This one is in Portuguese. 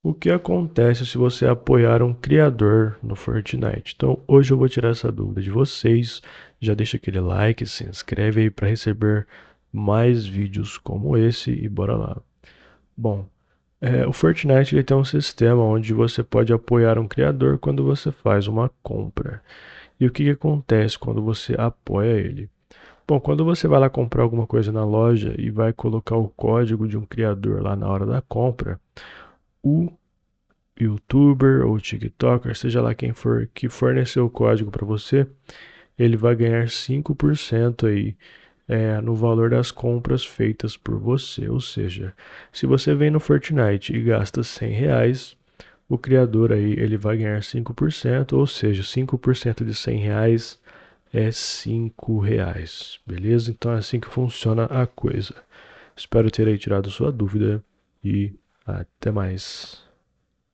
O que acontece se você apoiar um criador no Fortnite? Então, hoje eu vou tirar essa dúvida de vocês. Já deixa aquele like, se inscreve aí para receber mais vídeos como esse e bora lá. Bom, o Fortnite ele tem um sistema onde você pode apoiar um criador quando você faz uma compra. E o que acontece quando você apoia ele? Bom, quando você vai lá comprar alguma coisa na loja e vai colocar o código de um criador lá na hora da compra, o YouTuber ou TikToker, seja lá quem for que forneceu o código para você, ele vai ganhar 5% aí no valor das compras feitas por você. Ou seja, se você vem no Fortnite e gasta R$ 100, o criador aí ele vai ganhar 5%, ou seja, 5% de R$ 100 é R$ 5, beleza? Então é assim que funciona a coisa. Espero ter aí tirado sua dúvida e até mais.